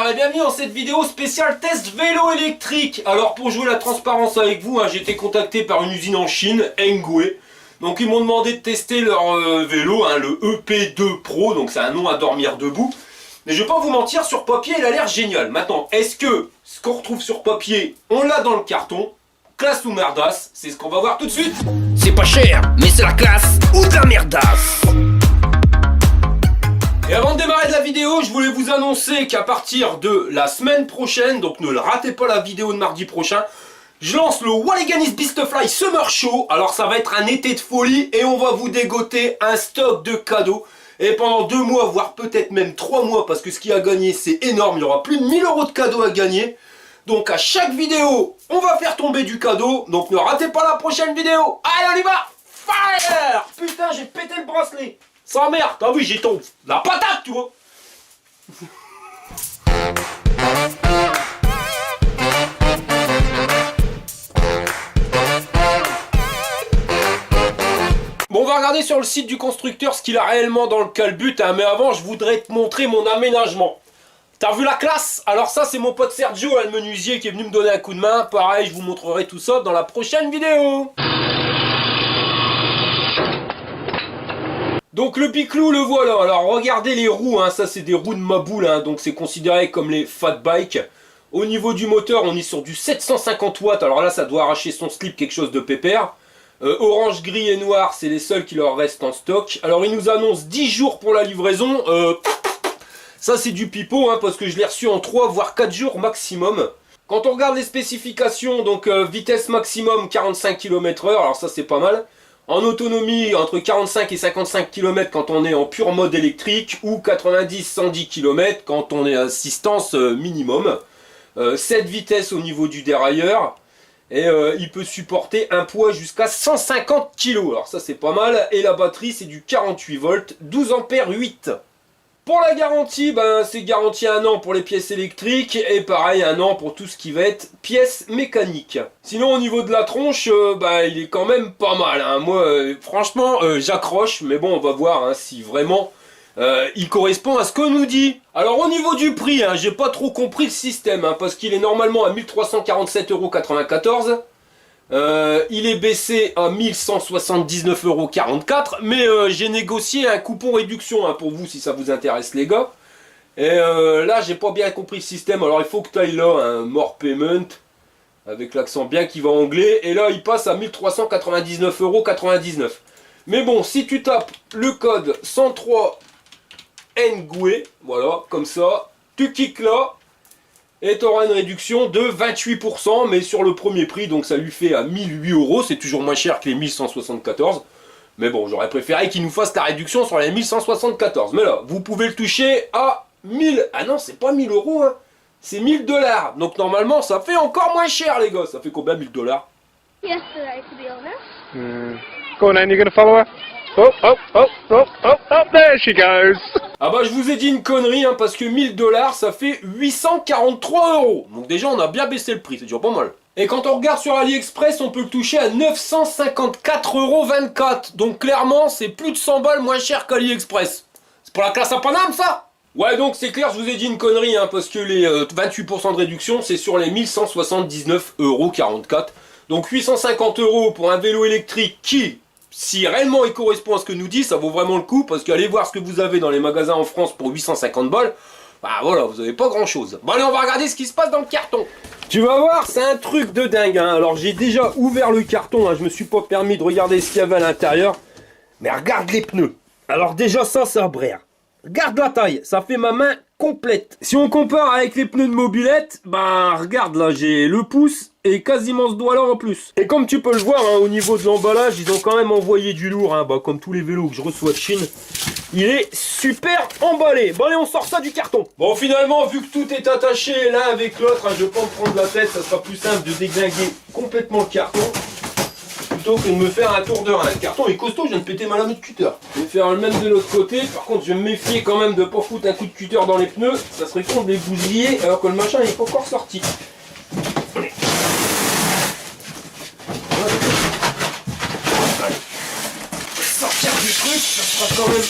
bonsoir et bienvenue dans cette vidéo spéciale test vélo électrique. Alors pour jouer la transparence avec vous, j'ai été contacté par une usine en Chine, Hengway. Donc ils m'ont demandé de tester leur vélo, le EP2 Pro, donc c'est un nom à dormir debout. Mais je vais pas vous mentir, sur papier il a l'air génial. Maintenant, est-ce que ce qu'on retrouve sur papier, on l'a dans le carton? Classe ou merdasse? C'est ce qu'on va voir tout de suite. C'est pas cher, mais c'est la classe ou de la merdasse. Et avant de démarrer de la vidéo, je voulais vous annoncer qu'à partir de la semaine prochaine, donc ne ratez pas la vidéo de mardi prochain, je lance le Walliganis Beastfly Summer Show. Alors ça va être un été de folie et on va vous dégoter un stock de cadeaux. Et pendant 2 mois, voire peut-être même 3 mois, parce que ce qu'il y a à gagner c'est énorme, il y aura plus de 1000 € de cadeaux à gagner. Donc à chaque vidéo, on va faire tomber du cadeau, donc ne ratez pas la prochaine vidéo. Allez, on y va! Fire! Putain, j'ai pété le bracelet. Sans merde, t'as vu, j'ai tombé la patate, tu vois. Bon, on va regarder sur le site du constructeur ce qu'il a réellement dans le calbut, mais avant, je voudrais te montrer mon aménagement. T'as vu la classe? Alors ça, c'est mon pote Sergio, le menuisier, qui est venu me donner un coup de main. Pareil, je vous montrerai tout ça dans la prochaine vidéo. Donc le Piclou, le voilà. Alors regardez les roues, ça c'est des roues de Maboule, donc c'est considéré comme les fat bikes. Au niveau du moteur, on est sur du 750 watts. Alors là, ça doit arracher son slip, quelque chose de pépère. Orange, gris et noir, c'est les seuls qui leur restent en stock. Alors ils nous annoncent 10 jours pour la livraison. Ça c'est du pipeau, parce que je l'ai reçu en 3 voire 4 jours maximum. Quand on regarde les spécifications, donc vitesse maximum 45 km/h, alors ça c'est pas mal. En autonomie, entre 45 et 55 km quand on est en pur mode électrique, ou 90-110 km quand on est à assistance minimum. 7 vitesses au niveau du dérailleur, et il peut supporter un poids jusqu'à 150 kg. Alors ça c'est pas mal, et la batterie c'est du 48 volts, 12 ampères 8. Pour la garantie, c'est garanti 1 an pour les pièces électriques et pareil 1 an pour tout ce qui va être pièces mécaniques. Sinon au niveau de la tronche, il est quand même pas mal. Moi franchement j'accroche, mais bon on va voir si vraiment il correspond à ce qu'on nous dit. Alors au niveau du prix, j'ai pas trop compris le système, parce qu'il est normalement à 1347,94 €. Il est baissé à 1179,44 €, mais j'ai négocié un coupon réduction pour vous si ça vous intéresse les gars. Et là j'ai pas bien compris le système, alors il faut que tu ailles là un more payment avec l'accent bien qui va anglais, et là il passe à 1399,99 €. Mais bon, si tu tapes le code 103 Hengway, voilà, comme ça, tu cliques là et tu auras une réduction de 28%, mais sur le premier prix, donc ça lui fait à 1008 €, c'est toujours moins cher que les 1174. Mais bon, j'aurais préféré qu'il nous fasse la réduction sur les 1174. Mais là, vous pouvez le toucher à 1000. Ah non, c'est pas 1000 €, c'est 1000 $. Donc normalement, ça fait encore moins cher, les gars. Ça fait combien 1000 $? Yesterday, to be honest. Go on then, you're gonna follow her? Oh, there she goes. Ah je vous ai dit une connerie, parce que 1000 $, ça fait 843 €. Donc déjà, on a bien baissé le prix, c'est déjà pas mal. Et quand on regarde sur AliExpress, on peut le toucher à 954,24 €. Donc clairement, c'est plus de 100 balles moins cher qu'AliExpress. C'est pour la classe à Paname, ça? Ouais, donc c'est clair, je vous ai dit une connerie, parce que les 28% de réduction, c'est sur les 1179,44 €. Donc 850 € pour un vélo électrique qui, si réellement il correspond à ce que nous dit, ça vaut vraiment le coup, parce qu'allez voir ce que vous avez dans les magasins en France pour 850 balles, voilà, vous avez pas grand chose. Bon allez, on va regarder ce qui se passe dans le carton. Tu vas voir, c'est un truc de dingue, Alors j'ai déjà ouvert le carton, je me suis pas permis de regarder ce qu'il y avait à l'intérieur, mais regarde les pneus. Alors déjà ça brère. Regarde la taille, ça fait ma main complète. Si on compare avec les pneus de mobilette, regarde là, j'ai le pouce et quasiment ce doigt là en plus. Et comme tu peux le voir, au niveau de l'emballage, ils ont quand même envoyé du lourd, comme tous les vélos que je reçois de Chine. Il est super emballé. Bon allez, on sort ça du carton. Bon finalement, vu que tout est attaché l'un avec l'autre, je vais pas me prendre la tête, ça sera plus simple de déglinguer complètement le carton plutôt que de me faire un tour de rein. Le carton est costaud, je viens de péter ma lame de cutter. Je vais faire le même de l'autre côté. Par contre, je vais me méfier quand même de pas foutre un coup de cutter dans les pneus. Ça serait con de les bousiller alors que le machin n'est pas encore sorti. Sortir du truc, ça sera quand même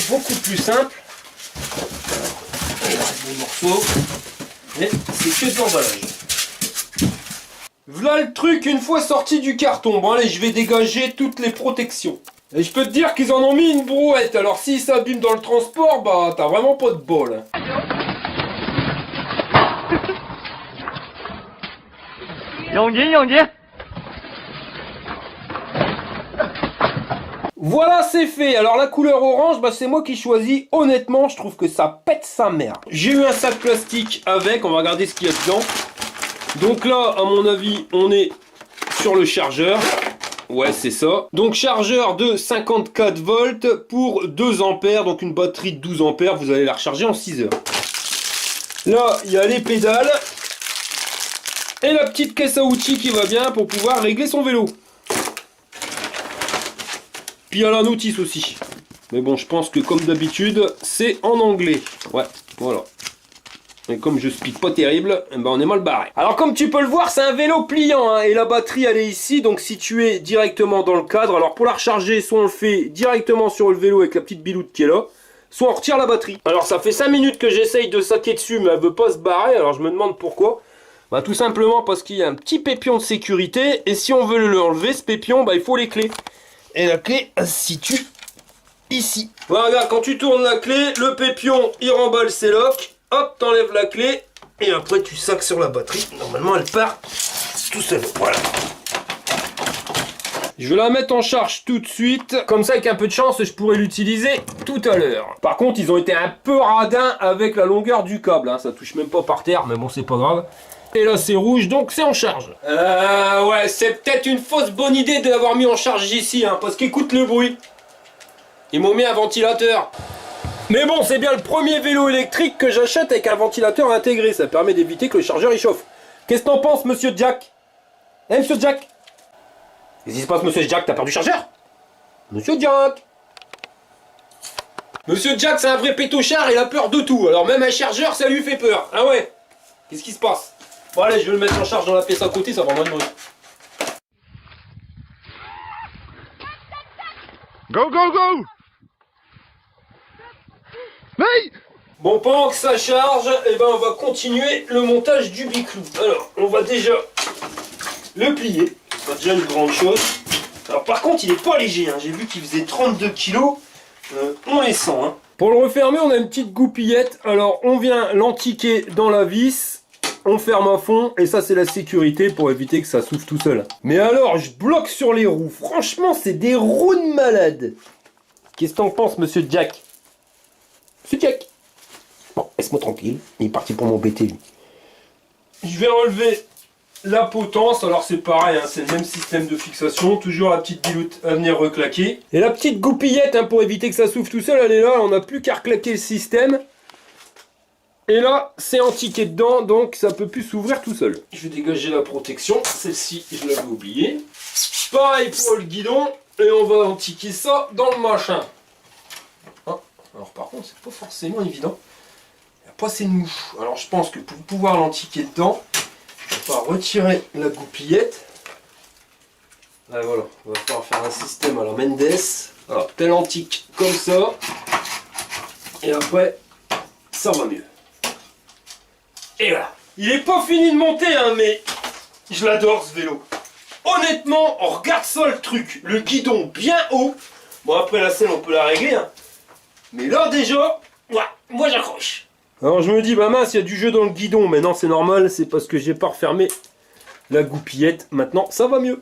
beaucoup plus simple. les morceaux. Mais c'est que de l'emballage. Voilà le truc une fois sorti du carton. Bon allez, je vais dégager toutes les protections. Et je peux te dire qu'ils en ont mis une brouette. Alors si ça abîme dans le transport, bah t'as vraiment pas de bol. Voilà, c'est fait. Alors la couleur orange, bah c'est moi qui choisis. Honnêtement, je trouve que ça pète sa mère. J'ai eu un sac plastique avec, on va regarder ce qu'il y a dedans. Donc là, à mon avis, on est sur le chargeur. Ouais, c'est ça. Donc chargeur de 54 volts pour 2 ampères, donc une batterie de 12 ampères, vous allez la recharger en 6 heures. Là, il y a les pédales et la petite caisse à outils qui va bien pour pouvoir régler son vélo. Puis il y a la notice aussi. Mais bon, je pense que comme d'habitude, c'est en anglais. Ouais, voilà. Et comme je speak pas terrible, eh ben on est mal barré. Alors comme tu peux le voir, c'est un vélo pliant, hein, et la batterie elle est ici, donc située directement dans le cadre. Alors pour la recharger, soit on le fait directement sur le vélo avec la petite biloute qui est là, soit on retire la batterie. Alors ça fait 5 minutes que j'essaye de saquer dessus, mais elle veut pas se barrer, alors je me demande pourquoi. Bah tout simplement parce qu'il y a un petit pépion de sécurité, et si on veut l'enlever, ce pépion, bah il faut les clés. Et la clé, elle se situe ici. Voilà, regarde, quand tu tournes la clé, le pépion, il remballe ses locks. Hop, t'enlèves la clé et après tu sacs sur la batterie. Normalement, elle part tout seul. Voilà. Je vais la mettre en charge tout de suite. Comme ça, avec un peu de chance, je pourrais l'utiliser tout à l'heure. Par contre, ils ont été un peu radins avec la longueur du câble. Hein. Ça touche même pas par terre, mais bon, c'est pas grave. Et là, c'est rouge, donc c'est en charge. Ouais, c'est peut-être une fausse bonne idée de l'avoir mis en charge ici, hein, parce qu'écoute le bruit. Ils m'ont mis un ventilateur. Mais bon, c'est bien le premier vélo électrique que j'achète avec un ventilateur intégré. Ça permet d'éviter que le chargeur il chauffe. Qu'est-ce que t'en penses, monsieur Jack? Eh, monsieur Jack? Qu'est-ce qui se passe, monsieur Jack? T'as peur du chargeur? Monsieur Jack? Monsieur Jack, c'est un vrai pétochard, il a peur de tout. Alors même un chargeur, ça lui fait peur. Ah ouais? Qu'est-ce qui se passe? Bon allez, je vais le mettre en charge dans la pièce à côté, ça va moins de bruit. Go, go, go! Hey! Bon, pendant que ça charge, eh ben, on va continuer le montage du biclou. Alors, on va déjà le plier. C'est déjà une grande chose. Alors, par contre, il est pas léger. Hein. J'ai vu qu'il faisait 32 kg. On les sent. Hein. Pour le refermer, on a une petite goupillette. Alors, on vient l'entiquer dans la vis. On ferme à fond. Et ça, c'est la sécurité pour éviter que ça souffle tout seul. Mais alors, je bloque sur les roues. Franchement, c'est des roues de malade. Qu'est-ce que t'en penses, monsieur Jack? C'est Jack. Bon, laisse-moi tranquille. Il est parti pour m'embêter, lui. Je vais enlever la potence. Alors, c'est pareil, hein, c'est le même système de fixation. Toujours la petite biloute à venir reclaquer. Et la petite goupillette, hein, pour éviter que ça souffle tout seul, elle est là. On n'a plus qu'à reclaquer le système. Et là, c'est entiqué dedans, donc ça peut plus s'ouvrir tout seul. Je vais dégager la protection. Celle-ci, je l'avais oubliée. Pareil pour le guidon. Et on va entiquer ça dans le machin. Alors par contre, c'est pas forcément évident. Il n'y a pas assez de mouche. Alors je pense que pour pouvoir l'entiquer dedans, on va retirer la goupillette. Là, voilà, on va pouvoir faire un système à la Mendes. Alors, tel antique comme ça. Et après, ça va mieux. Et voilà. Il est pas fini de monter, hein, mais je l'adore ce vélo. Honnêtement, on regarde ça le truc. Le guidon bien haut. Bon, après la selle, on peut la régler, hein. Mais là déjà, ouais, moi j'accroche. Alors je me dis, bah mince, il y a du jeu dans le guidon. Mais non, c'est normal, c'est parce que j'ai pas refermé la goupillette. Maintenant, ça va mieux.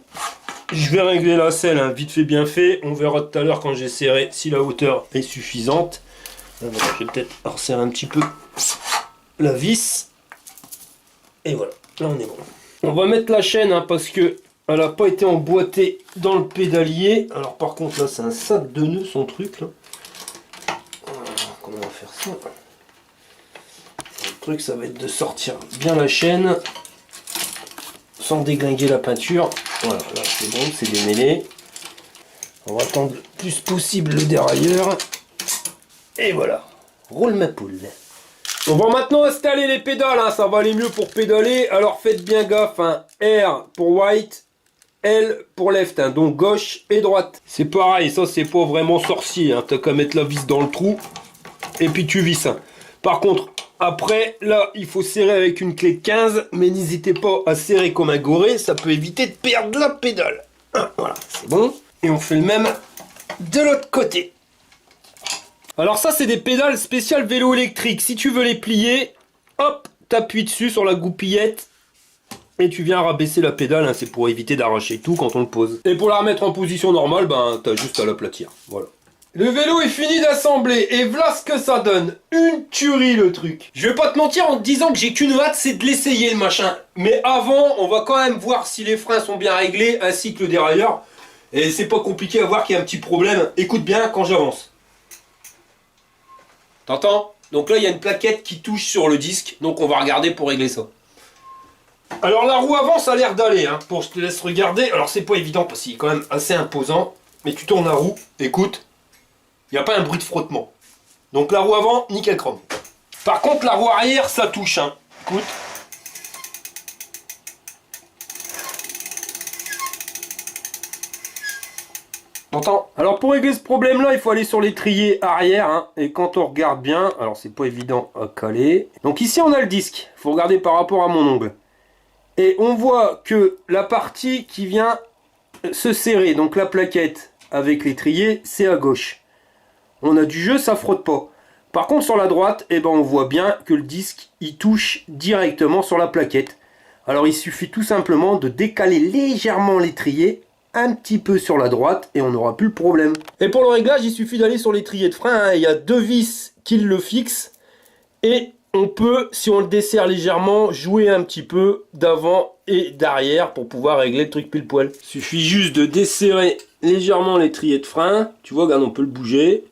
Je vais régler la selle, hein, vite fait, bien fait. On verra tout à l'heure quand j'essaierai si la hauteur est suffisante. Alors, je vais peut-être resserrer un petit peu la vis. Et voilà, là on est bon. On va mettre la chaîne, hein, parce que elle n'a pas été emboîtée dans le pédalier. Alors par contre, là c'est un sac de nœuds son truc là. Comment on va faire ça? Le truc, ça va être de sortir bien la chaîne sans déglinguer la peinture. Voilà, là c'est bon, c'est démêlé. On va attendre le plus possible le dérailleur. Et voilà, roule ma poule. On va maintenant installer les pédales, hein. Ça va aller mieux pour pédaler. Alors faites bien gaffe, hein. R pour white, L pour left, hein. Donc gauche et droite. C'est pareil, ça c'est pas vraiment sorcier, hein. T'as qu'à mettre la vis dans le trou. Et puis tu vis ça. Par contre, Après, là, il faut serrer avec une clé de 15, mais n'hésitez pas à serrer comme un goré, ça peut éviter de perdre la pédale. Voilà, c'est bon. Et on fait le même de l'autre côté. Alors ça, c'est des pédales spéciales vélo électrique. Si tu veux les plier, hop, t'appuies dessus sur la goupillette et tu viens rabaisser la pédale, hein, c'est pour éviter d'arracher tout quand on le pose. Et pour la remettre en position normale, ben, t'as juste à l'aplatir. Voilà. Le vélo est fini d'assembler et voilà ce que ça donne. Une tuerie le truc. Je vais pas te mentir en te disant que j'ai qu'une hâte, c'est de l'essayer le machin. Mais avant, on va quand même voir si les freins sont bien réglés ainsi que le dérailleur. Et c'est pas compliqué à voir qu'il y a un petit problème. Écoute bien quand j'avance. T'entends? Donc là il y a une plaquette qui touche sur le disque. Donc on va regarder pour régler ça. Alors la roue avant ça a l'air d'aller. Hein. Je te laisse regarder. Alors c'est pas évident parce qu'il est quand même assez imposant. Mais tu tournes la roue, écoute. Il n'y a pas un bruit de frottement. Donc la roue avant, nickel chrome. Par contre la roue arrière, ça touche. Hein. Écoute. T'entends? Alors pour régler ce problème là, il faut aller sur l'étrier arrière. Hein. Et quand on regarde bien, alors c'est pas évident à caler. Donc ici on a le disque. Il faut regarder par rapport à mon ongle. Et on voit que la partie qui vient se serrer, donc la plaquette avec l'étrier, c'est à gauche. On a du jeu, ça frotte pas. Par contre sur la droite, eh ben, on voit bien que le disque il touche directement sur la plaquette. Alors il suffit tout simplement de décaler légèrement l'étrier un petit peu sur la droite et on n'aura plus le problème. Et pour le réglage, il suffit d'aller sur l'étrier de frein. Hein. Il y a 2 vis qui le fixent et on peut, si on le desserre légèrement, jouer un petit peu d'avant et d'arrière pour pouvoir régler le truc pile poil. Il suffit juste de desserrer légèrement l'étrier de frein. Tu vois, regarde, on peut le bouger.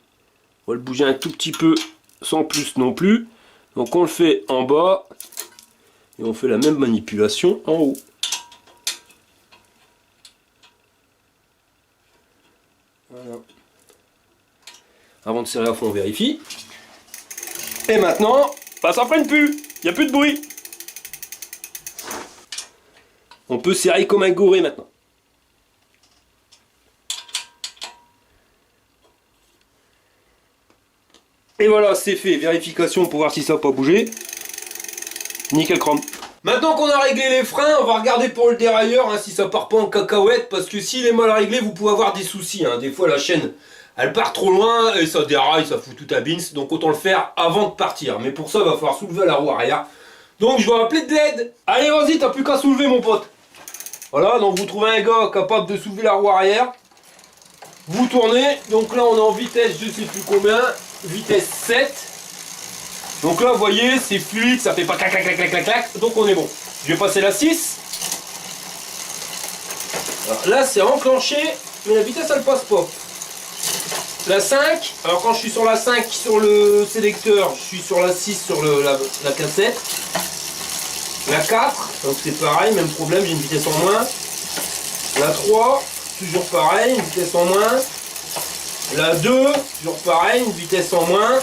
On va le bouger un tout petit peu sans plus non plus. Donc on le fait en bas et on fait la même manipulation en haut. Voilà. Avant de serrer à fond, on vérifie. Et maintenant, bah, ça freine plus. Il n'y a plus de bruit. On peut serrer comme un goré maintenant. Et voilà, c'est fait. Vérification pour voir si ça n'a pas bougé. Nickel chrome. Maintenant qu'on a réglé les freins, on va regarder pour le dérailleur hein, si ça part pas en cacahuète. Parce que s'il est mal réglé, vous pouvez avoir des soucis. Hein. Des fois, la chaîne, elle part trop loin et ça déraille, ça fout tout à bins. Donc autant le faire avant de partir. Mais pour ça, il va falloir soulever la roue arrière. Donc je vais appeler de l'aide. Allez, vas-y, t'as plus qu'à soulever, mon pote. Voilà, donc vous trouvez un gars capable de soulever la roue arrière. Vous tournez. Donc là, on est en vitesse, je sais plus combien. Vitesse 7. Donc là vous voyez c'est fluide, ça fait pas clac clac clac clac clac clac. Donc on est bon. Je vais passer la 6. Alors là c'est enclenché, mais la vitesse elle passe pas. La 5, alors quand je suis sur la 5 sur le sélecteur, je suis sur la 6 sur la cassette. La 4, donc c'est pareil, même problème, j'ai une vitesse en moins. La 3, toujours pareil, une vitesse en moins. La 2, toujours pareil, une vitesse en moins.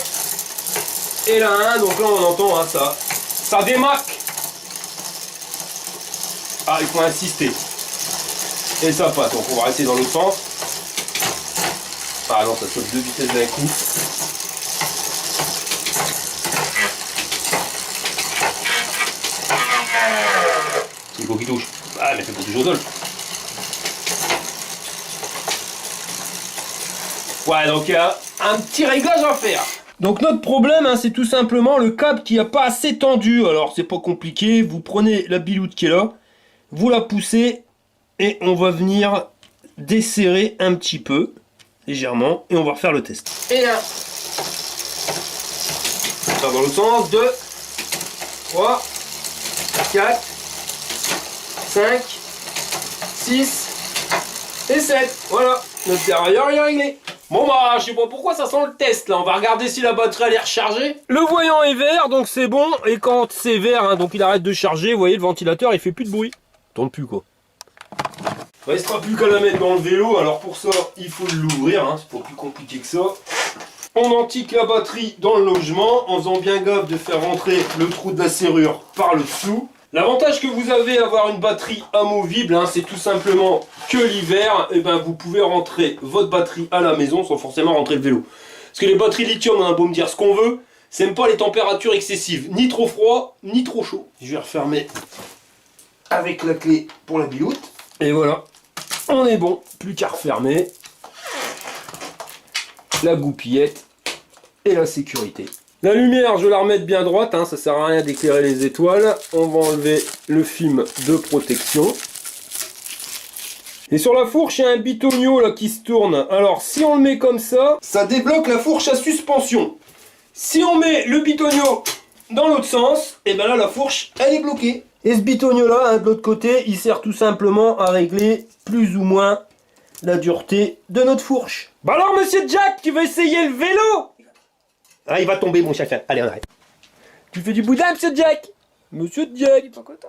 Et la 1, donc là on entend hein, ça. Ça démarque. Ah, il faut insister. Et ça passe, donc on va rester dans l'autre sens. Ah non, ça saute 2 vitesses d'un coup. Il faut qu'il touche. Ah, mais c'est pour toucher au sol. Ouais, donc il y a un petit réglage à faire. Donc notre problème, hein, c'est tout simplement le câble qui n'a pas assez tendu. Alors c'est pas compliqué, vous prenez la biloute qui est là, vous la poussez et on va venir desserrer un petit peu, légèrement, et on va refaire le test. Et là, ça va dans l'autre sens, 2, 3, 4, 5, 6 et 7. Voilà, notre dérailleur il est réglé. Bon bah je sais pas pourquoi ça sent le test là, on va regarder si la batterie elle est rechargée. Le voyant est vert donc c'est bon, et quand c'est vert hein, donc il arrête de charger, vous voyez le ventilateur il fait plus de bruit. Tourne plus quoi. Il restera plus qu'à la mettre dans le vélo, alors pour ça il faut l'ouvrir, hein, c'est pas plus compliqué que ça. On entique la batterie dans le logement en faisant bien gaffe de faire rentrer le trou de la serrure par le dessous. L'avantage que vous avez à avoir une batterie amovible, hein, c'est tout simplement que l'hiver, eh ben, vous pouvez rentrer votre batterie à la maison sans forcément rentrer le vélo. Parce que les batteries lithium, on a beau me dire ce qu'on veut, Ça n'aime pas les températures excessives, ni trop froid, ni trop chaud. Je vais refermer avec la clé pour la biloute. Et voilà, on est bon, plus qu'à refermer. La goupillette et la sécurité. La lumière, je vais la remettre bien droite, hein, ça sert à rien d'éclairer les étoiles. On va enlever le film de protection. Et sur la fourche, il y a un bitonio là qui se tourne. Alors, si on le met comme ça, ça débloque la fourche à suspension. Si on met le bitonio dans l'autre sens, et ben là, la fourche, elle est bloquée. Et ce bitonio là, hein, de l'autre côté, il sert tout simplement à régler plus ou moins la dureté de notre fourche. Bah alors, monsieur Jack, tu veux essayer le vélo? Ah, il va tomber, mon chien. Allez, on arrête. Tu fais du boudin, monsieur Jack? Monsieur Jack, il est pas content.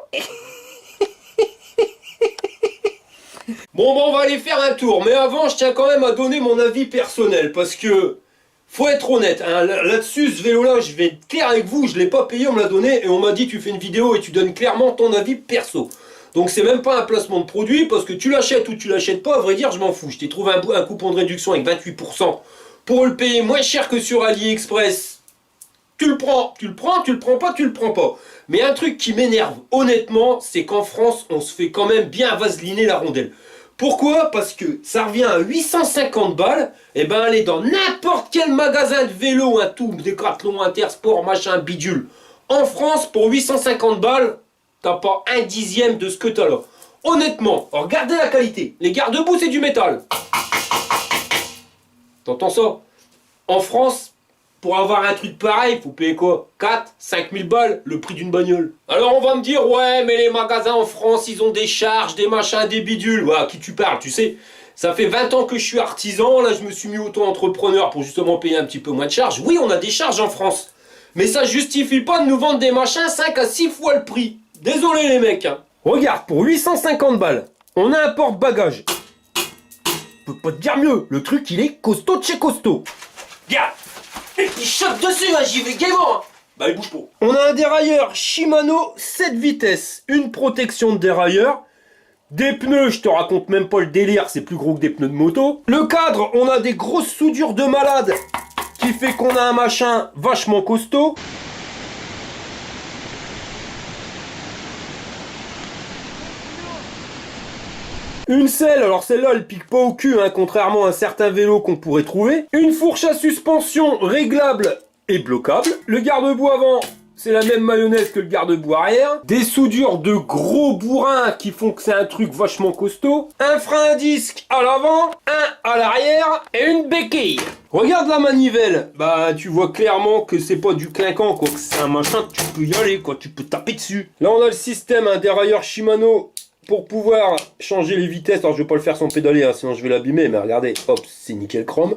Bon, on va aller faire un tour. Mais avant, je tiens quand même à donner mon avis personnel. Parce que, faut être honnête, hein, là-dessus, ce vélo-là, je vais être clair avec vous. Je l'ai pas payé, on me l'a donné. Et on m'a dit, tu fais une vidéo et tu donnes clairement ton avis perso. Donc, c'est même pas un placement de produit. Parce que tu l'achètes ou tu l'achètes pas, à vrai dire, je m'en fous. Je t'ai trouvé un coupon de réduction avec 28%. Pour le payer moins cher que sur AliExpress, tu le prends pas, tu le prends pas. Mais un truc qui m'énerve, honnêtement, c'est qu'en France, on se fait quand même bien vaseliner la rondelle. Pourquoi? Parce que ça revient à 850 balles, et ben aller dans n'importe quel magasin de vélo, un tout, Décathlon, Intersport, machin, bidule. En France, pour 850 balles, t'as pas un dixième de ce que t'as là. Honnêtement, regardez la qualité. Les garde-boue, c'est du métal. T'entends ça? En France, pour avoir un truc pareil, faut payer quoi? 4, 5 000 balles, le prix d'une bagnole. Alors on va me dire, ouais, mais les magasins en France, ils ont des charges, des machins, des bidules. Ouais, à qui tu parles, tu sais? Ça fait 20 ans que je suis artisan, là je me suis mis auto-entrepreneur pour justement payer un petit peu moins de charges. Oui, on a des charges en France. Mais ça justifie pas de nous vendre des machins 5 à 6 fois le prix. Désolé les mecs. Hein. Regarde, pour 850 balles, on a un porte-bagages. Je peux pas te dire mieux, le truc il est costaud de chez costaud. Regarde, il chope dessus, hein, j'y vais gaiement. Bah il bouge pas. On a un dérailleur Shimano 7 vitesses, une protection de dérailleur, des pneus, je te raconte même pas le délire, c'est plus gros que des pneus de moto. Le cadre, on a des grosses soudures de malade, qui fait qu'on a un machin vachement costaud. Une selle, alors celle-là elle pique pas au cul, hein, contrairement à certains vélos qu'on pourrait trouver. Une fourche à suspension réglable et bloquable. Le garde-boue avant, c'est la même mayonnaise que le garde-boue arrière. Des soudures de gros bourrins qui font que c'est un truc vachement costaud. Un frein à disque à l'avant, un à l'arrière et une béquille. Regarde la manivelle, bah tu vois clairement que c'est pas du clinquant quoi, que c'est un machin que tu peux y aller quoi, tu peux taper dessus. Là on a le système, un dérailleur Shimano pour pouvoir changer les vitesses. Alors je vais pas le faire sans pédaler, hein, sinon je vais l'abîmer, mais regardez, hop, c'est nickel chrome.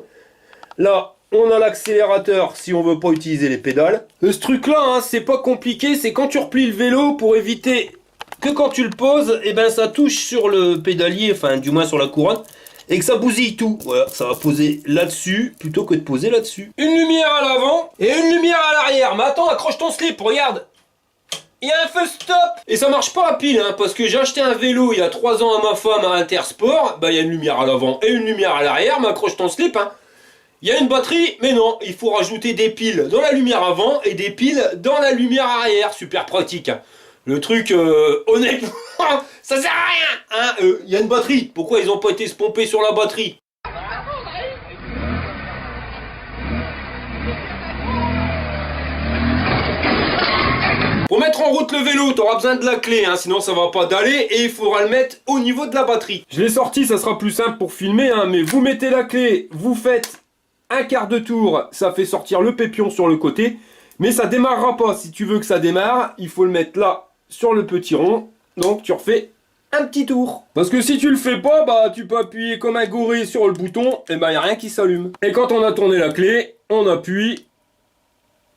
Là, on a l'accélérateur si on veut pas utiliser les pédales. Ce truc là, hein, c'est pas compliqué, c'est quand tu replies le vélo pour éviter que quand tu le poses, et ben ça touche sur le pédalier, enfin du moins sur la couronne, et que ça bousille tout. Voilà, ça va poser là-dessus plutôt que de poser là-dessus. Une lumière à l'avant et une lumière à l'arrière. Mais attends, accroche ton slip, regarde. Il y a un feu stop. Et ça marche pas à pile, hein, parce que j'ai acheté un vélo il y a 3 ans à ma femme à Intersport. Bah il y a une lumière à l'avant et une lumière à l'arrière, mais accroche ton slip, hein. Il y a une batterie, mais non, il faut rajouter des piles dans la lumière avant et des piles dans la lumière arrière. Super pratique, hein. Le truc, honnêtement, ça sert à rien, hein. Il y a une batterie, pourquoi ils ont pas été se pomper sur la batterie? Pour mettre en route le vélo, tu auras besoin de la clé, hein, sinon ça va pas d'aller, et il faudra le mettre au niveau de la batterie. Je l'ai sorti, ça sera plus simple pour filmer, hein, mais vous mettez la clé, vous faites un quart de tour, ça fait sortir le pépion sur le côté, mais ça démarrera pas. Si tu veux que ça démarre, il faut le mettre là, sur le petit rond, donc tu refais un petit tour. Parce que si tu le fais pas, bah tu peux appuyer comme un gorille sur le bouton, et bah y a rien qui s'allume. Et quand on a tourné la clé, on appuie,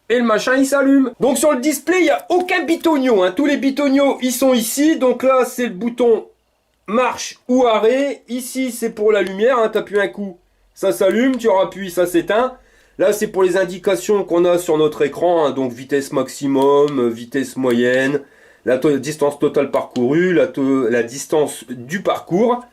et le machin il s'allume. Donc sur le display il n'y a aucun bitonio, hein. Tous les bitonios ils sont ici. Donc là c'est le bouton marche ou arrêt. Ici c'est pour la lumière, hein. Tu appuies un coup, ça s'allume, tu appuies, ça s'éteint. Là c'est pour les indications qu'on a sur notre écran, hein. Donc vitesse maximum, vitesse moyenne, la distance totale parcourue, la distance du parcours.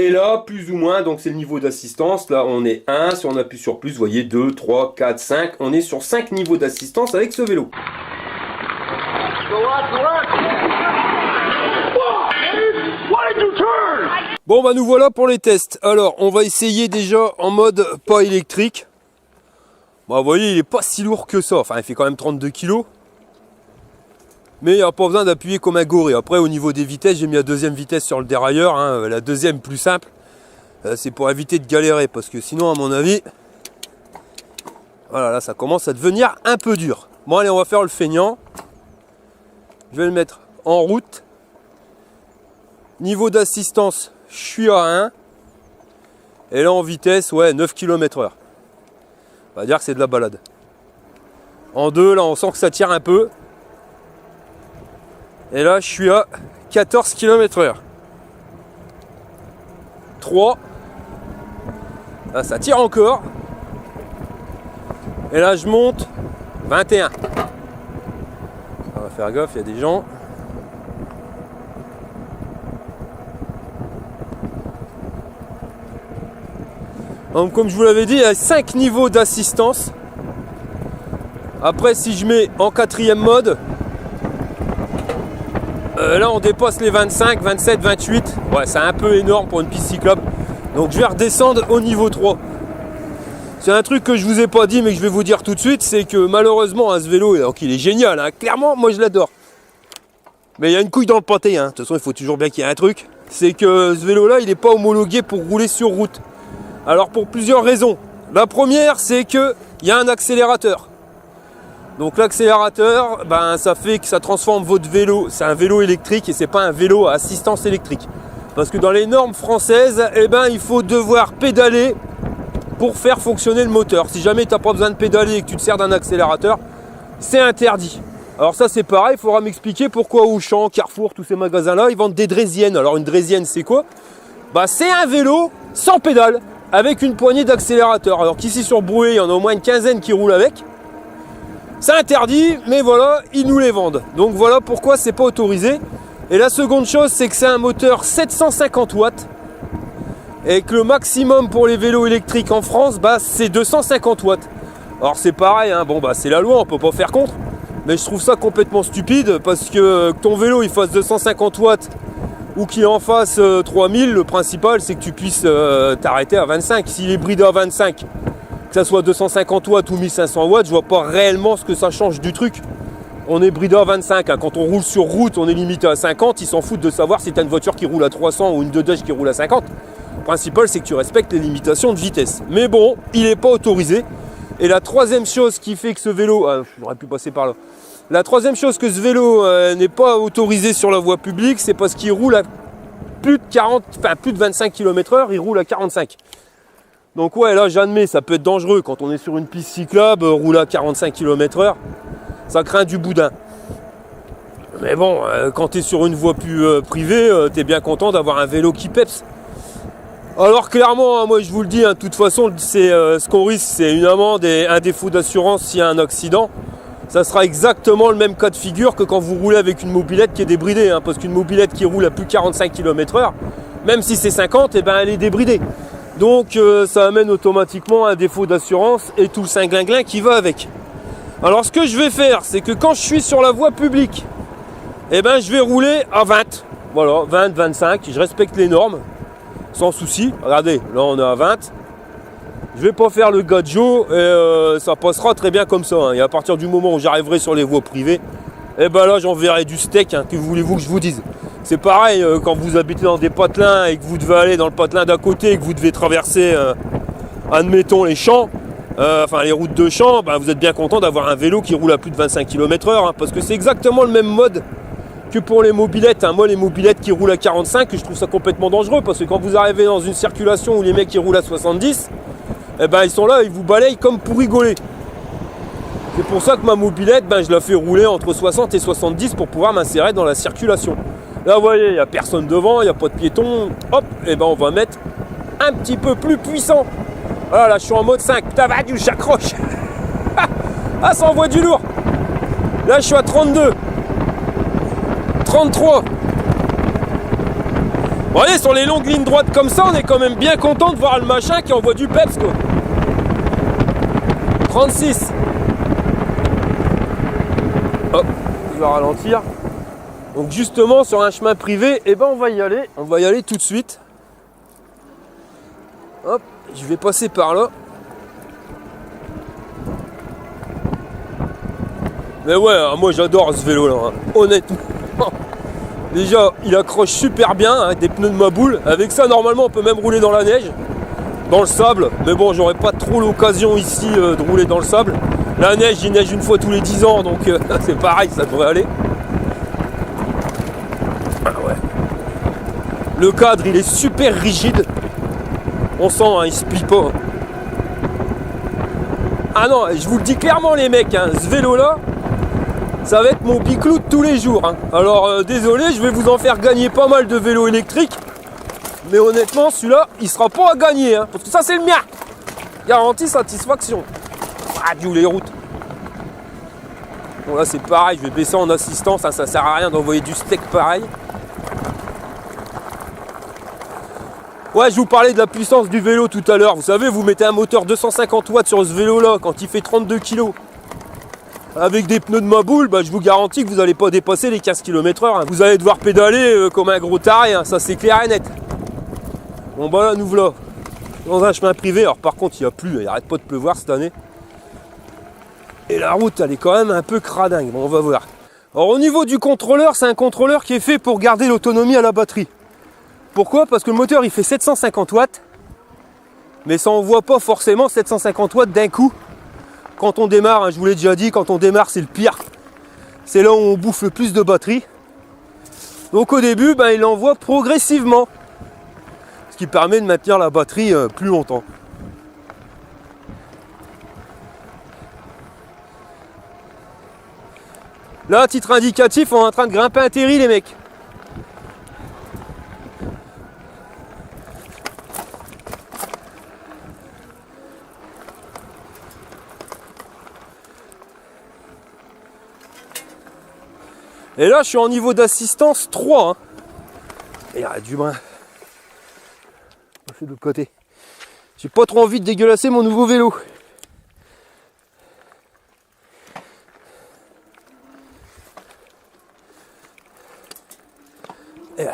Et là, plus ou moins, donc c'est le niveau d'assistance. Là, on est 1. Si on appuie sur plus, vous voyez 2, 3, 4, 5. On est sur 5 niveaux d'assistance avec ce vélo. Bon, bah nous voilà pour les tests. Alors, on va essayer déjà en mode pas électrique. Bah, vous voyez, il est pas si lourd que ça. Enfin, il fait quand même 32 kg. Mais il n'y a pas besoin d'appuyer comme un goré. Après, au niveau des vitesses, j'ai mis la deuxième vitesse sur le dérailleur. Hein. La deuxième plus simple. C'est pour éviter de galérer. Parce que sinon, à mon avis, voilà, là, ça commence à devenir un peu dur. Bon, allez, on va faire le feignant. Je vais le mettre en route. Niveau d'assistance, je suis à 1. Et là, en vitesse, ouais, 9 km/h. On va dire que c'est de la balade. En 2, là, on sent que ça tire un peu. Et là, je suis à 14 km/h. 3. Là, ça tire encore. Et là, je monte 21. On va faire gaffe, il y a des gens. Donc, comme je vous l'avais dit, il y a 5 niveaux d'assistance. Après, si je mets en 4e mode, là on dépasse les 25, 27, 28. Ouais, c'est un peu énorme pour une piste cyclable. Donc je vais redescendre au niveau 3. C'est un truc que je vous ai pas dit mais que je vais vous dire tout de suite, c'est que malheureusement ce vélo, donc il est génial, hein. Clairement moi je l'adore. Mais il y a une couille dans le pâté, hein. De toute façon il faut toujours bien qu'il y ait un truc. C'est que ce vélo là il n'est pas homologué pour rouler sur route. Alors pour plusieurs raisons. La première c'est qu'il y a un accélérateur. Donc l'accélérateur, ben, ça fait que ça transforme votre vélo, c'est un vélo électrique et c'est pas un vélo à assistance électrique. Parce que dans les normes françaises, eh ben, il faut devoir pédaler pour faire fonctionner le moteur. Si jamais tu n'as pas besoin de pédaler et que tu te sers d'un accélérateur, c'est interdit. Alors ça c'est pareil, il faudra m'expliquer pourquoi Auchan, Carrefour, tous ces magasins-là, ils vendent des draisiennes. Alors une draisienne c'est quoi? Bah, c'est un vélo sans pédale, avec une poignée d'accélérateur. Alors qu'ici sur Brouet, il y en a au moins une quinzaine qui roulent avec. C'est interdit, mais voilà, ils nous les vendent. Donc voilà pourquoi c'est pas autorisé. Et la seconde chose, c'est que c'est un moteur 750 watts. Et que le maximum pour les vélos électriques en France, bah, c'est 250 watts. Alors c'est pareil, hein, bon bah c'est la loi, on peut pas faire contre. Mais je trouve ça complètement stupide parce que ton vélo il fasse 250 watts ou qu'il en fasse 3000, le principal c'est que tu puisses t'arrêter à 25. S'il est bridé à 25, que ça soit 250 watts ou 1500 watts, je vois pas réellement ce que ça change du truc. On est bridé à 25, hein. Quand on roule sur route, on est limité à 50, ils s'en foutent de savoir si tu as une voiture qui roule à 300 ou une Dodge qui roule à 50. Le principal, c'est que tu respectes les limitations de vitesse. Mais bon, il n'est pas autorisé. Et la troisième chose qui fait que ce vélo... j'aurais pu passer par là. La troisième chose que ce vélo n'est pas autorisé sur la voie publique, c'est parce qu'il roule à plus de 25 km/h, il roule à 45. Donc ouais, là j'admets, ça peut être dangereux quand on est sur une piste cyclable, rouler à 45 km/h, ça craint du boudin. Mais bon, quand tu es sur une voie plus privée, tu es bien content d'avoir un vélo qui peps. Alors clairement, moi je vous le dis, hein, de toute façon, c'est ce qu'on risque, c'est une amende et un défaut d'assurance s'il y a un accident. Ça sera exactement le même cas de figure que quand vous roulez avec une mobilette qui est débridée, hein, parce qu'une mobilette qui roule à plus de 45 km/h, même si c'est 50, eh ben, elle est débridée. Donc ça amène automatiquement un défaut d'assurance et tout le cinglinglin qui va avec. Alors ce que je vais faire, c'est que quand je suis sur la voie publique, eh ben, je vais rouler à 20. Voilà, 20, 25, je respecte les normes, sans souci. Regardez, là on est à 20. Je vais pas faire le gadjo et ça passera très bien comme ça. Hein. Et à partir du moment où j'arriverai sur les voies privées, eh ben là j'enverrai du steak, hein, que voulez-vous que je vous dise. C'est pareil quand vous habitez dans des patelins et que vous devez aller dans le patelin d'à côté et que vous devez traverser, admettons, les champs, enfin les routes de champs, ben, vous êtes bien content d'avoir un vélo qui roule à plus de 25 km/h, hein, parce que c'est exactement le même mode que pour les mobilettes. Hein. Moi, les mobilettes qui roulent à 45, je trouve ça complètement dangereux, parce que quand vous arrivez dans une circulation où les mecs qui roulent à 70, eh ben, ils sont là, ils vous balayent comme pour rigoler. C'est pour ça que ma mobilette, ben, je la fais rouler entre 60 et 70 pour pouvoir m'insérer dans la circulation. Là, vous voyez, il n'y a personne devant, il n'y a pas de piéton. Hop, et ben on va mettre un petit peu plus puissant. Voilà, là, je suis en mode 5. Putain, va, j'accroche. Ah, ça envoie du lourd. Là, je suis à 32. 33. Vous voyez, sur les longues lignes droites comme ça, on est quand même bien content de voir le machin qui envoie du peps, quoi. 36. Hop, je vais ralentir. Donc justement, sur un chemin privé, eh ben on va y aller. On va y aller tout de suite. Hop, je vais passer par là. Mais ouais, moi j'adore ce vélo là, hein. Honnêtement. Déjà, il accroche super bien, hein, des pneus de Maboule. Avec ça, normalement, on peut même rouler dans la neige, dans le sable. Mais bon, j'aurais pas trop l'occasion ici de rouler dans le sable. La neige, il neige une fois tous les 10 ans, donc c'est pareil, ça devrait aller. Ah ouais. Le cadre, il est super rigide. On sent, hein, il se plie pas. Hein. Ah non, je vous le dis clairement, les mecs, hein, ce vélo-là, ça va être mon biclou de tous les jours. Hein. Alors désolé, je vais vous en faire gagner pas mal de vélos électriques. Mais honnêtement, celui-là, il sera pas à gagner. Hein, parce que ça, c'est le mien. Garantie satisfaction. Adieu les routes. Bon là, c'est pareil, je vais baisser en assistance. Hein, ça sert à rien d'envoyer du steak pareil. Ouais, je vous parlais de la puissance du vélo tout à l'heure. Vous savez, vous mettez un moteur 250 watts sur ce vélo-là quand il fait 32 kg. Avec des pneus de Maboule, bah, je vous garantis que vous n'allez pas dépasser les 15 km/h. Hein. Vous allez devoir pédaler comme un gros taré, hein. Ça c'est clair et net. Bon bah là, nous voilà dans un chemin privé. Alors par contre, il n'y a plus, il n'arrête pas de pleuvoir cette année. Et la route, elle est quand même un peu cradingue. Bon, on va voir. Alors au niveau du contrôleur, c'est un contrôleur qui est fait pour garder l'autonomie à la batterie. Pourquoi? Parce que le moteur, il fait 750 watts. Mais ça envoie pas forcément 750 watts d'un coup. Quand on démarre, hein, je vous l'ai déjà dit, quand on démarre, c'est le pire. C'est là où on bouffe le plus de batterie. Donc au début, ben, il envoie progressivement. Ce qui permet de maintenir la batterie plus longtemps. Là, à titre indicatif, on est en train de grimper un terri, les mecs. Et là, je suis en niveau d'assistance 3. Hein. Et il y a du brin. C'est de l'autre côté. J'ai pas trop envie de dégueulasser mon nouveau vélo. Et là.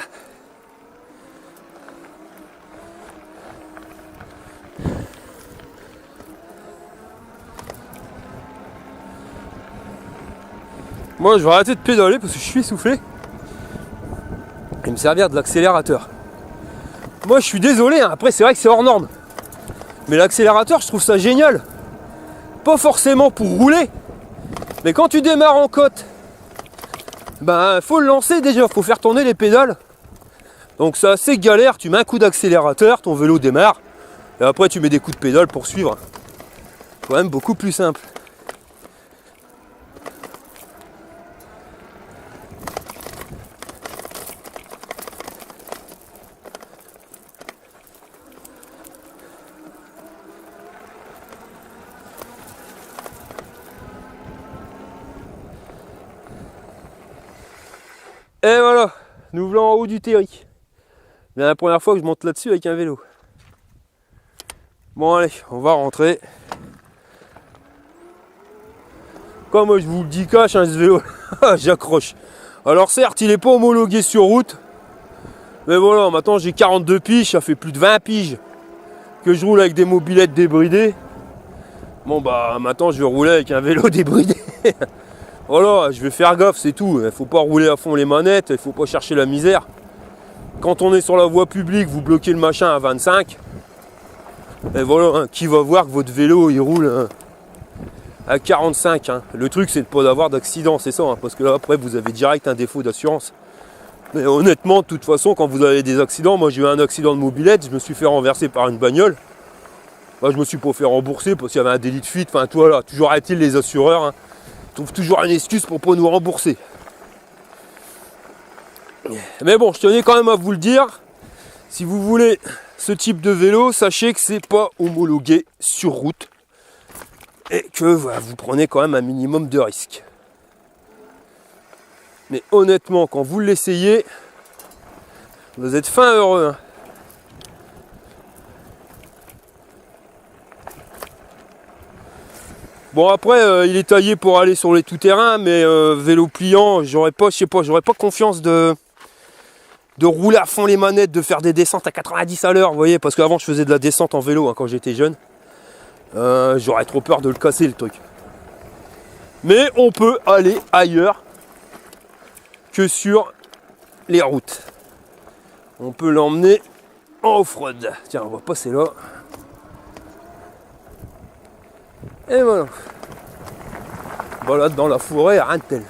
Moi je vais arrêter de pédaler parce que je suis essoufflé et me servir de l'accélérateur. Moi je suis désolé, hein. Après c'est vrai que c'est hors norme. Mais l'accélérateur je trouve ça génial. Pas forcément pour rouler. Mais quand tu démarres en côte, ben faut le lancer déjà, faut faire tourner les pédales. Donc c'est assez galère, tu mets un coup d'accélérateur, ton vélo démarre. Et après tu mets des coups de pédale pour suivre. Quand même beaucoup plus simple. Et voilà, nous voilà en haut du terri. C'est la première fois que je monte là-dessus avec un vélo. Bon allez, on va rentrer. Comme moi je vous le dis cash, hein, ce vélo, j'accroche. Alors certes, il n'est pas homologué sur route. Mais voilà, maintenant j'ai 42 piges, ça fait plus de 20 piges que je roule avec des mobylettes débridées. Bon bah maintenant je vais rouler avec un vélo débridé. Voilà, je vais faire gaffe, c'est tout. Il faut pas rouler à fond les manettes, il faut pas chercher la misère. Quand on est sur la voie publique, vous bloquez le machin à 25. Et voilà, hein, qui va voir que votre vélo il roule hein, à 45. Hein. Le truc c'est de pas avoir d'accident, c'est ça, hein, parce que là après vous avez direct un défaut d'assurance. Mais honnêtement, de toute façon, quand vous avez des accidents, moi j'ai eu un accident de mobylette, je me suis fait renverser par une bagnole. Moi, je me suis pas fait rembourser parce qu'il y avait un délit de fuite. Enfin, toi là, toujours a-t-il les assureurs. Hein, trouve toujours une excuse pour pas nous rembourser. Mais bon, je tenais quand même à vous le dire. Si vous voulez ce type de vélo, sachez que c'est pas homologué sur route et que voilà, vous prenez quand même un minimum de risque. Mais honnêtement, quand vous l'essayez, Vous êtes fin heureux. Hein. Bon après, il est taillé pour aller sur les tout-terrains, mais vélo pliant, j'aurais pas confiance de rouler à fond les manettes, de faire des descentes à 90 à l'heure, vous voyez, parce qu'avant je faisais de la descente en vélo hein, quand j'étais jeune. J'aurais trop peur de le casser le truc. Mais on peut aller ailleurs que sur les routes. On peut l'emmener en off-road. Tiens, on va passer là. Et voilà. Balade dans la forêt, rien de tel.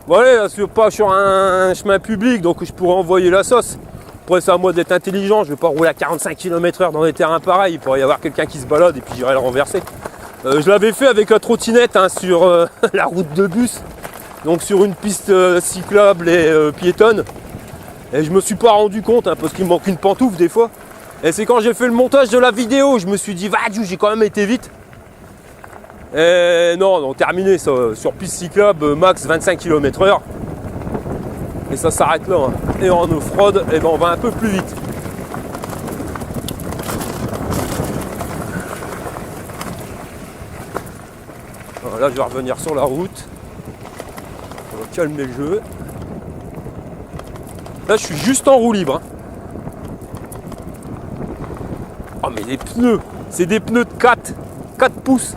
Bon allez, là, pas sur un chemin public, donc je pourrais envoyer la sauce. Après c'est à moi d'être intelligent, je vais pas rouler à 45 km/h dans des terrains pareils, il pourrait y avoir quelqu'un qui se balade et puis j'irai le renverser. Je l'avais fait avec la trottinette hein, sur la route de bus, donc sur une piste cyclable et piétonne. Et je me suis pas rendu compte, hein, parce qu'il me manque une pantoufle des fois. Et c'est quand j'ai fait le montage de la vidéo, je me suis dit, j'ai quand même été vite. Et non, terminé ça, sur piste cyclable, max 25 km/h. Et ça s'arrête là. Hein. Et en off-road, eh ben, on va un peu plus vite. Alors là, je vais revenir sur la route. On va calmer le jeu. Là, je suis juste en roue libre. Hein. Oh, mais les pneus, c'est des pneus de 4 pouces.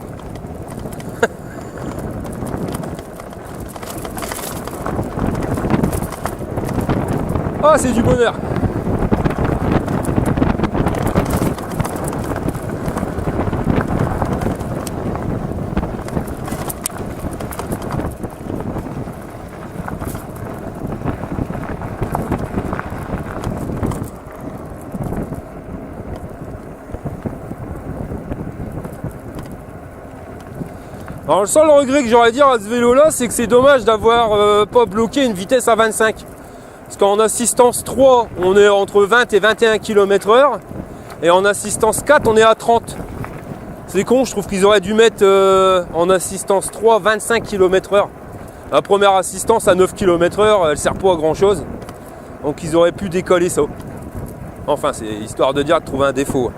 Ah, c'est du bonheur. Alors le seul regret que j'aurais à dire à ce vélo là, c'est que c'est dommage d'avoir pas bloqué une vitesse à 25. Parce qu'en assistance 3, on est entre 20 et 21 km/h. Et en assistance 4, on est à 30. C'est con, je trouve qu'ils auraient dû mettre en assistance 3, 25 km/h. La première assistance à 9 km/h, elle sert pas à grand chose. Donc ils auraient pu décoller ça. Enfin, c'est histoire de dire de trouver un défaut.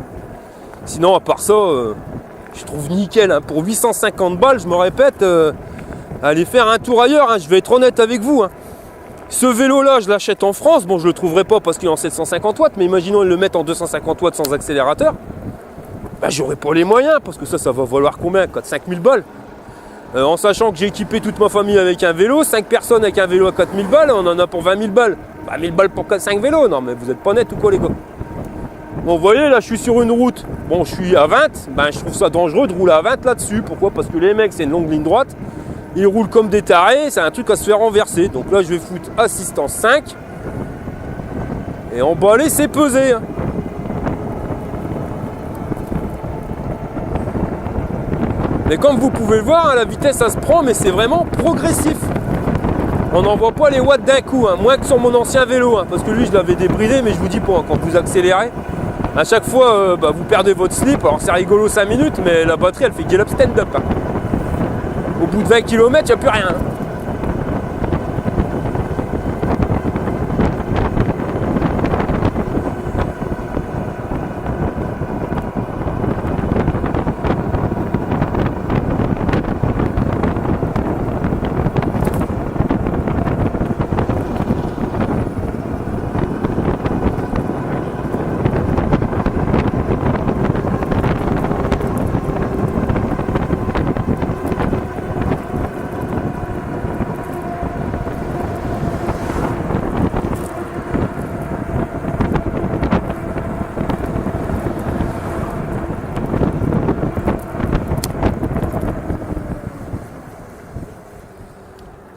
Sinon, à part ça, je trouve nickel. Hein. Pour 850 balles, je me répète, allez faire un tour ailleurs. Hein. Je vais être honnête avec vous. Hein. Ce vélo-là, je l'achète en France. Bon, je le trouverai pas parce qu'il est en 750 watts, mais imaginons ils le mettent en 250 watts sans accélérateur. Bah, j'aurai pas les moyens parce que ça va valoir combien? 5000 balles. En sachant que j'ai équipé toute ma famille avec un vélo, 5 personnes avec un vélo à 4000 balles, on en a pour 20 000 balles. Bah, 1000 balles pour 5 vélos. Non, mais vous êtes pas net ou quoi, les gars? Bon, vous voyez, là, je suis sur une route. Bon, je suis à 20. Ben, je trouve ça dangereux de rouler à 20 là-dessus. Pourquoi? Parce que les mecs, c'est une longue ligne droite. Ils roulent comme des tarés, c'est un truc à se faire renverser. Donc là, je vais foutre assistance 5. Et emballer, c'est peser. Hein. Mais comme vous pouvez le voir, hein, la vitesse, ça se prend, mais c'est vraiment progressif. On n'envoie pas les watts d'un coup, hein, moins que sur mon ancien vélo. Hein, parce que lui, je l'avais débridé, mais je vous dis pas, hein, quand vous accélérez, à chaque fois, vous perdez votre slip. Alors c'est rigolo 5 minutes, mais la batterie, elle fait get up, stand up. Hein. Au bout de 20 km, il n'y a plus rien.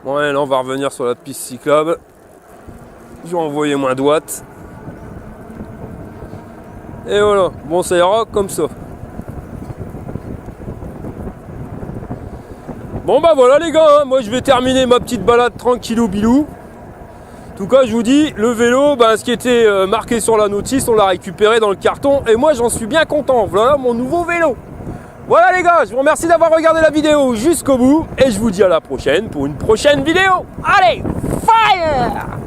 Ouais, là on va revenir sur la piste cyclable. Je vais envoyer moins de watts. Et voilà, bon ça ira comme ça. Bon bah voilà les gars, hein, moi je vais terminer ma petite balade tranquillou bilou. En tout cas je vous dis, le vélo, ce qui était marqué sur la notice, on l'a récupéré dans le carton et moi j'en suis bien content. Voilà mon nouveau vélo. Voilà les gars, je vous remercie d'avoir regardé la vidéo jusqu'au bout et je vous dis à la prochaine pour une prochaine vidéo. Allez, fire!